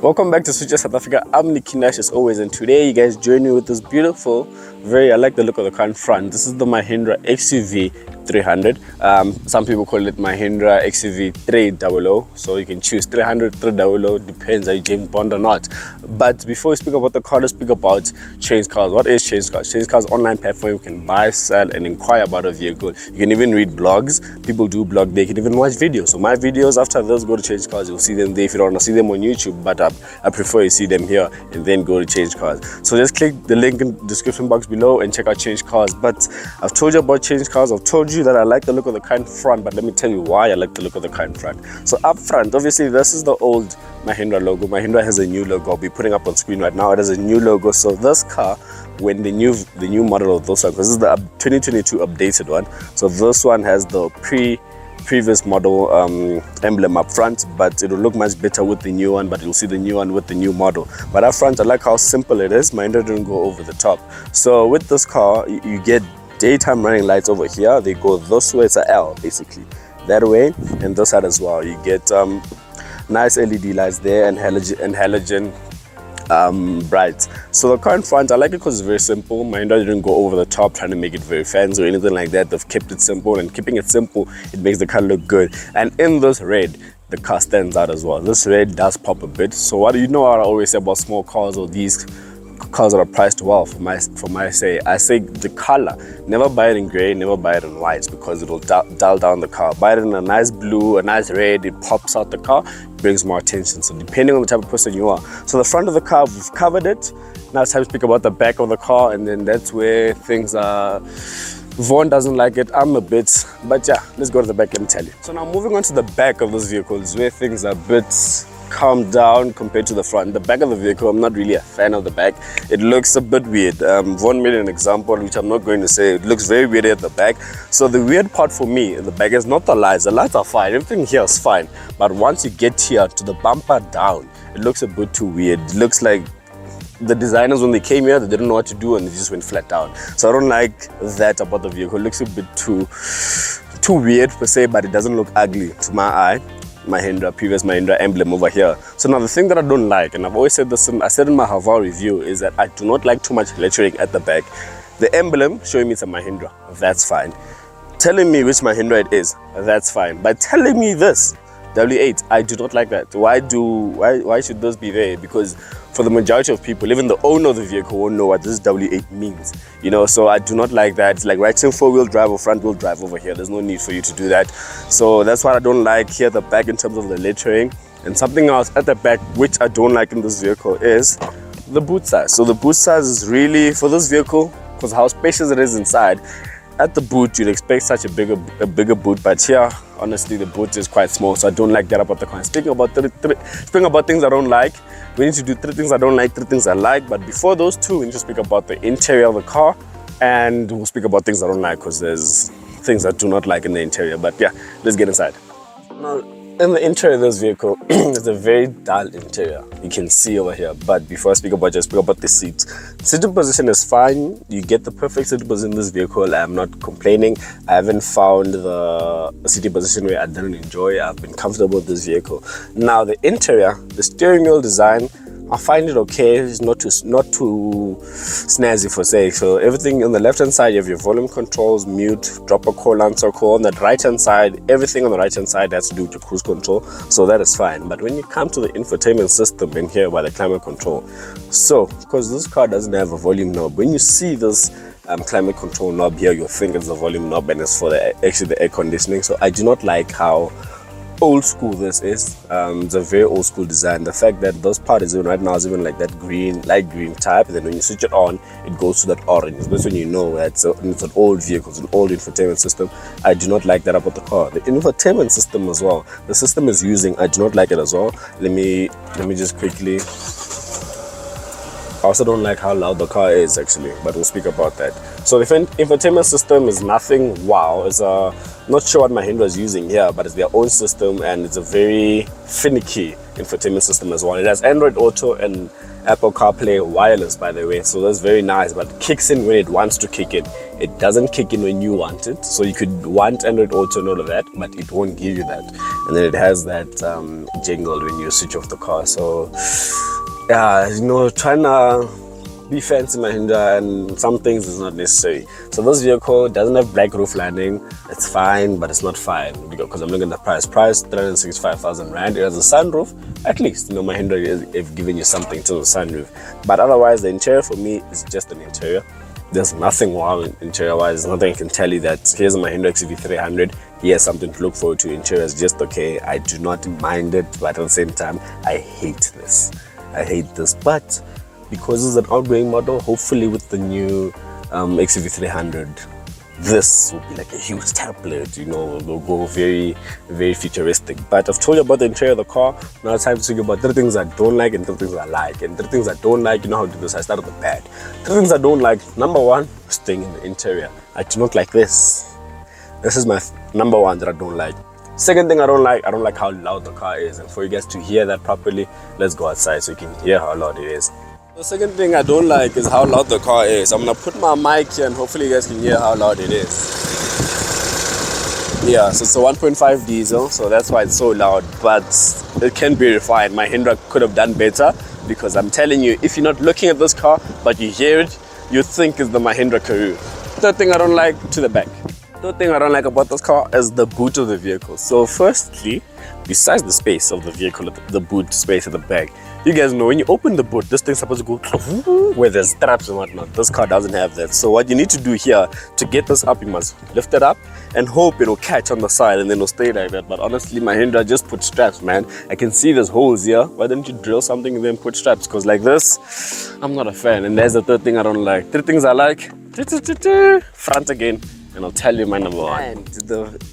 Welcome back to Switcher South Africa. I'm Nicky Nash as always, and today you guys join me with this beautiful, I like the look of the car in front. This is the Mahindra XUV300. Some people call it Mahindra XUV300. So you can choose 300, 300, depends are you James Bond or not. But before we speak about the car, let's speak about Change Cars. What is Change Cars? Change Cars online platform. You can buy, sell, and inquire about a vehicle. You can even read blogs. People do blog. They can even watch videos. So my videos, after those, go to Change Cars. You'll see them there if you don't want to see them on YouTube. But I prefer you see them here and then go to Change Cars. So just click the link in the description box below and check out Change Cars. But I've told you about Change Cars. I've told you that I like the look of the car in front, but let me tell you why I like the look of the car in front. So up front, obviously this is the old Mahindra logo. Mahindra has a new logo. I'll be putting up on screen right now. It has a new logo. So this car, when the new model of this one, because this is the 2022 updated one, so this one has the previous model emblem up front, but it will look much better with the new one, but you'll see the new one with the new model. But up front, I like how simple it is. Mahindra didn't go over the top. So with this car, you get daytime running lights over here. They go this way. It's a L basically, that way, and this side as well. You get nice LED lights there and halogen bright. So the car in front, I like it because it's very simple. Mahindra didn't go over the top trying to make it very fancy or anything like that. They've kept it simple, and keeping it simple, it makes the car look good. And in this red, the car stands out as well. This red does pop a bit. So what do you know what I always say about small cars or these cars that are priced well? For my say, I say the color, never buy it in gray, never buy it in white, because it will dull down the car. Buy it in a nice blue, a nice red. It pops out the car, brings more attention. So depending on the type of person you are. So the front of the car, we've covered it. Now it's time to speak about the back of the car, and then that's where things are. Vaughn doesn't like it, I'm a bit, but yeah, let's go to the back and tell you. So now moving on to the back of this vehicle is where things are a bit calm down compared to the front. The back of the vehicle, I'm not really a fan of the back. It looks a bit weird. Vaughn made an example, which I'm not going to say. It looks very weird at the back. So the weird part for me in the back is not the lights. The lights are fine. Everything here is fine. But once you get here to the bumper down, it looks a bit too weird. It looks like the designers, when they came here, they didn't know what to do and they just went flat down. So I don't like that about the vehicle. It looks a bit too weird per se, but it doesn't look ugly to my eye. Previous Mahindra emblem over here. So now the thing that I don't like, and I've always said this, I said in my Haval review, is that I do not like too much lettering at the back. The emblem showing me it's a Mahindra, that's fine. Telling me which Mahindra it is, that's fine. But telling me this, W8, I do not like that. Why should those be there? Because for the majority of people, even the owner of the vehicle won't know what this W8 means. You know, so I do not like that. It's like writing four-wheel drive or front-wheel drive over here. There's no need for you to do that. So that's what I don't like here at the back in terms of the lettering. And something else at the back which I don't like in this vehicle is the boot size. So the boot size is really, for this vehicle, because how spacious it is inside, at the boot you'd expect such a bigger boot, but here honestly the boot is quite small, so I don't like that about the car. Speaking about things I don't like, we need to do 3 things I don't like, 3 things I like. But before those 2, we need to speak about the interior of the car, and we'll speak about things I don't like, because there's things I do not like in the interior. But yeah, let's get inside. Now, in the interior of this vehicle, it's a very dull interior. You can see over here. But before I speak about the seats. Sitting position is fine. You get the perfect sitting position in this vehicle. I'm not complaining. I haven't found the sitting position where I didn't enjoy. I've been comfortable with this vehicle. Now the interior, the steering wheel design, I find it okay. It's not too snazzy for say. So everything on the left hand side, you have your volume controls, mute, drop a call, answer call. On the right hand side, everything on the right hand side has to do with your cruise control. So that is fine. But when you come to the infotainment system in here by the climate control, so because this car doesn't have a volume knob, when you see this climate control knob here, you'll think it's a volume knob, and it's for actually the air conditioning. So I do not like how old school this is. It's a very old school design. The fact that this part is even right now is even like that light green type, and then when you switch it on, it goes to that orange. That's when you know that it's an old vehicle, it's an old infotainment system. I do not like that about the car. The infotainment system as well, the system is using, I do not like it as well. Let me just quickly. I also don't like how loud the car is actually, but we'll speak about that. So the infotainment system is nothing wow. It's not sure what Mahindra is using here, but it's their own system, and it's a very finicky infotainment system as well. It has Android Auto and Apple CarPlay wireless, by the way, so that's very nice, but it kicks in when it wants to kick in. It doesn't kick in when you want it. So you could want Android Auto and all of that, but it won't give you that. And then it has that jingle when you switch off the car. So yeah, you know, trying to be fancy Mahindra and some things is not necessary. So this vehicle doesn't have black roof lining. It's fine, but it's not fine because I'm looking at the price 365,000 rand. It has a sunroof. At least, you know, Mahindra is giving you something to the sunroof. But otherwise, the interior for me is just an interior. There's nothing wrong interior wise. There's nothing I can tell you that here's a Mahindra XUV300. He has something to look forward to. Interior is just okay. I do not mind it, but at the same time, I hate this. But because it's an outgoing model, hopefully with the new XUV300, this will be like a huge tablet, you know, will go very, very futuristic. But I've told you about the interior of the car. Now it's time to talk about 3 things I don't like and 3 things I like. And 3 things I don't like, you know how to do this. I start with the bad. 3 things I don't like. Number 1, staying in the interior. I do not like this. This is my number 1 that I don't like. Second thing I don't like how loud the car is. And for you guys to hear that properly, let's go outside so you can hear how loud it is. The second thing I don't like is how loud the car is. I'm gonna put my mic here and hopefully you guys can hear how loud it is. Yeah, so it's a 1.5 diesel, so that's why it's so loud, but it can be refined. Mahindra could have done better, because I'm telling you, if you're not looking at this car, but you hear it, you think it's the Mahindra Karoo. Third thing I don't like, to the back. Third thing I don't like about this car is the boot of the vehicle. So firstly, besides the space of the vehicle, the boot space at the back, you guys know when you open the boot, this thing's supposed to go where there's straps and whatnot. This car doesn't have that. So what you need to do here, to get this up, you must lift it up and hope it'll catch on the side and then it'll stay like that. But honestly, Mahindra just put straps, man. I can see there's holes here. Why don't you drill something and then put straps? Because like this, I'm not a fan. And there's the third thing I don't like. 3 things I like. Front again. And I'll tell you my number 1. And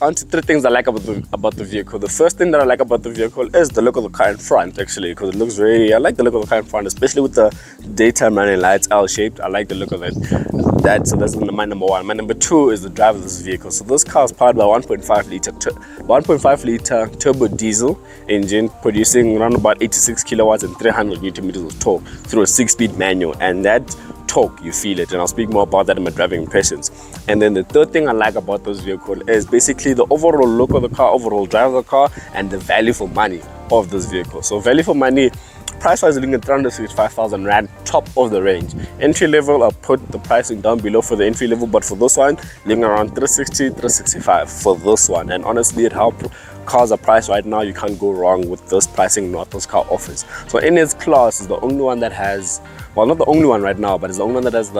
on to 3 things I like about the vehicle. The first thing that I like about the vehicle is the look of the car in front, actually, because it looks very, I like the look of the car in front, especially with the daytime running lights, L-shaped. I like the look of it. So that's my number 1. My number 2 is the drive of this vehicle. So this car is powered by 1.5 liter turbo diesel engine, producing around about 86 kilowatts and 300 newton meters of torque through a 6-speed manual. And that torque, you feel it, and I'll speak more about that in my driving impressions. And then the third thing I like about this vehicle is basically the overall look of the car, overall drive of the car, and the value for money of this vehicle. So value for money, price wise, looking at 365,000 rand, top of the range. Entry level, I'll put the pricing down below for the entry level, but for this one, looking around 360, 365 for this one. And honestly, at how cars are priced right now, you can't go wrong with this pricing what this car offers. So in its class, is the only one that has, well, not the only one right now, but it's the only one that has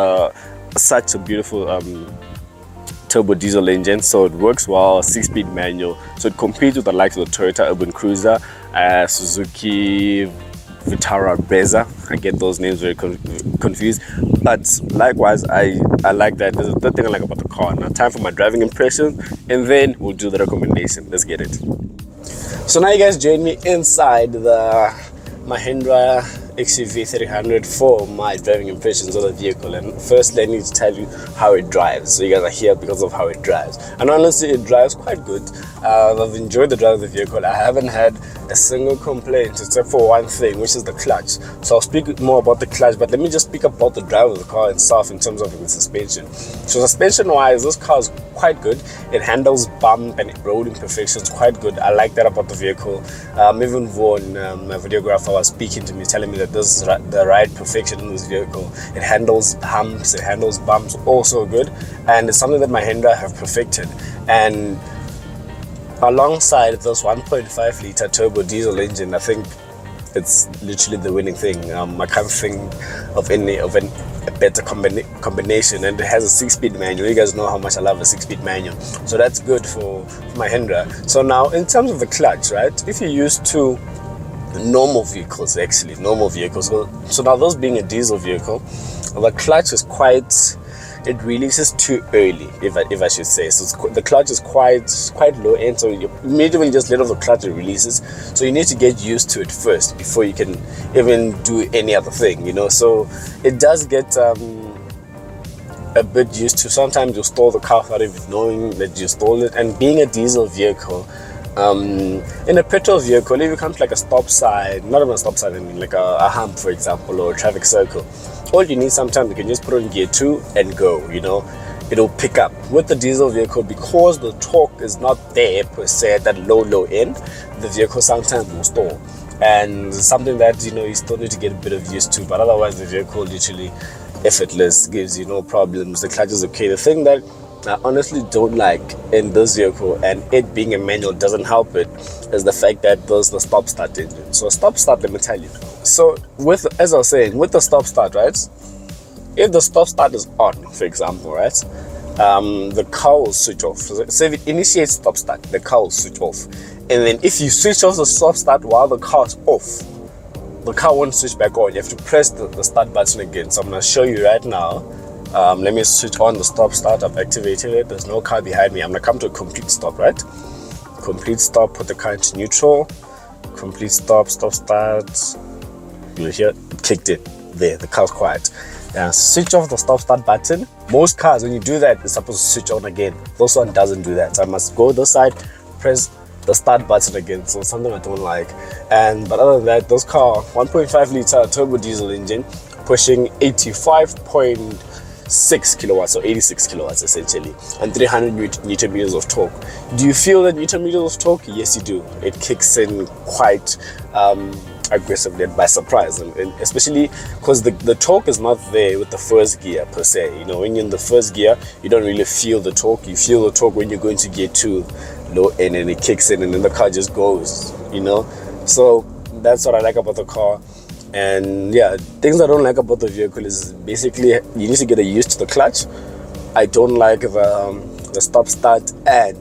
such a beautiful turbo diesel engine. So it works well, 6-speed manual. So it competes with the likes of the Toyota Urban Cruiser, Suzuki Vitara Brezza. I get those names very confused, but likewise, I like that. There's a third thing I like about the car. Now time for my driving impression, and then we'll do the recommendation. Let's get it. So now you guys join me inside the Mahindra XUV300 for my driving impressions of the vehicle. And firstly, I need to tell you how it drives. So you guys are here because of how it drives, and honestly, it drives quite good. I've enjoyed the drive of the vehicle. I haven't had a single complaint except for one thing, which is the clutch. So I'll speak more about the clutch, but let me just speak about the drive of the car itself in terms of the suspension. So suspension wise, this car is quite good. It handles bump and road imperfections quite good. I like that about the vehicle. Even Vaughan, my videographer, was speaking to me, telling me that this is the right perfection in this vehicle. It handles humps, it handles bumps also good, and it's something that Mahindra have perfected. And alongside this 1.5 liter turbo diesel engine, I think it's literally the winning thing. I can't think of a better combination, and it has a 6-speed manual. You guys know how much I love a 6-speed manual, so that's good for Mahindra. So now in terms of the clutch, right, if you're used to normal vehicles, so now those being a diesel vehicle, the clutch is quite, it releases too early, if I should say. So the clutch is quite low end, so you immediately just let off the clutch, it releases. So you need to get used to it first before you can even do any other thing, you know. So it does get a bit used to. Sometimes you stall the car without even knowing that you stalled it. And being a diesel vehicle, In a petrol vehicle, if you come to like a stop sign, not even a stop sign, I mean like a hump, for example, or a traffic circle, all you need sometimes, you can just put on gear 2 and go, you know, it'll pick up. With the diesel vehicle, because the torque is not there per se at that low end, the vehicle sometimes will stall. And something that, you know, you still need to get a bit of used to, but otherwise the vehicle literally effortless, gives you no problems, the clutch is okay. The thing that I honestly don't like in this vehicle, and it being a manual doesn't help it, is the fact that there's the stop start engine. So stop start, let me tell you. So as I was saying, with the stop start, right, if the stop start is on, for example, right, the car will switch off. So if it initiates stop start, the car will switch off. And then if you switch off the stop start while the car is off, the car won't switch back on. You have to press the start button again. So I'm going to show you right now. Let me switch on the stop start. I've activated it. There's no car behind me. I'm going to come to a complete stop, right? Complete stop, put the car into neutral. Complete stop, stop start. You hear it kicked in. There, the car's quiet. Switch off the stop start button. Most cars, when you do that, it's supposed to switch on again. This one doesn't do that. So I must go this side, press the start button again. So something I don't like. But other than that, this car, 1.5 litre turbo diesel engine, pushing 85.6 kilowatts, or 86 kilowatts essentially, and 300 newton meters of torque. Do you feel that newton meters of torque? Yes, you do. It kicks in quite aggressively and by surprise, and especially because the torque is not there with the first gear per se. You know, when you're in the first gear, you don't really feel the torque. You feel the torque when you're going to gear 2, low end, and it kicks in, and then the car just goes, you know. So that's what I like about the car. And yeah, things I don't like about the vehicle is basically you need to get used to the clutch. I don't like the stop start, and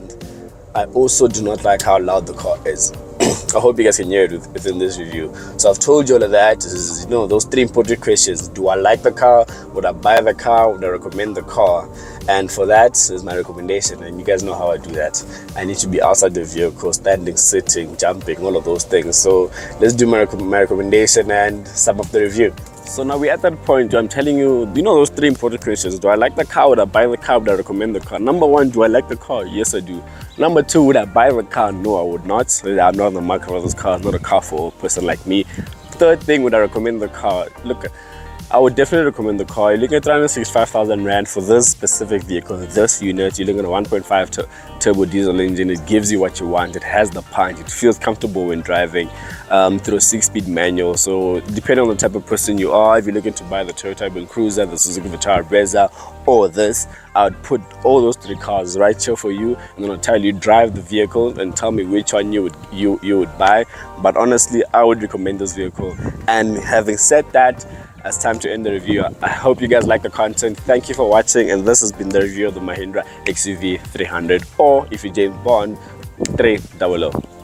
I also do not like how loud the car is. I hope you guys can hear it within this review. So I've told you all of that. Is, you know, those 3 important questions. Do I like the car? Would I buy the car? Would I recommend the car? And for that is my recommendation, and you guys know how I do that. I need to be outside the vehicle, standing, sitting, jumping, all of those things. So let's do my recommendation and sum up the review. So now we're at that point where I'm telling you, you know, those 3 important questions. Do I like the car? Would I buy the car? Would I recommend the car? Number 1, do I like the car? Yes, I do. Number 2, would I buy the car? No, I would not. I'm not in the market for this car. It's not a car for a person like me. Third thing, would I recommend the car? Look, I would definitely recommend the car. You're looking at 365,000 Rand for this specific vehicle, this unit. You're looking at a 1.5 turbo diesel engine. It gives you what you want. It has the punch. It feels comfortable when driving through a 6-speed manual. So depending on the type of person you are, if you're looking to buy the Toyota Urban Cruiser, the Suzuki Vitara Brezza, or this, I would put all those 3 cars right here for you, and then I'll tell you drive the vehicle and tell me which one you would buy. But honestly, I would recommend this vehicle. And having said that, it's time to end the review. I hope you guys like the content. Thank you for watching, and this has been the review of the Mahindra XUV300, or if you're James Bond, 300.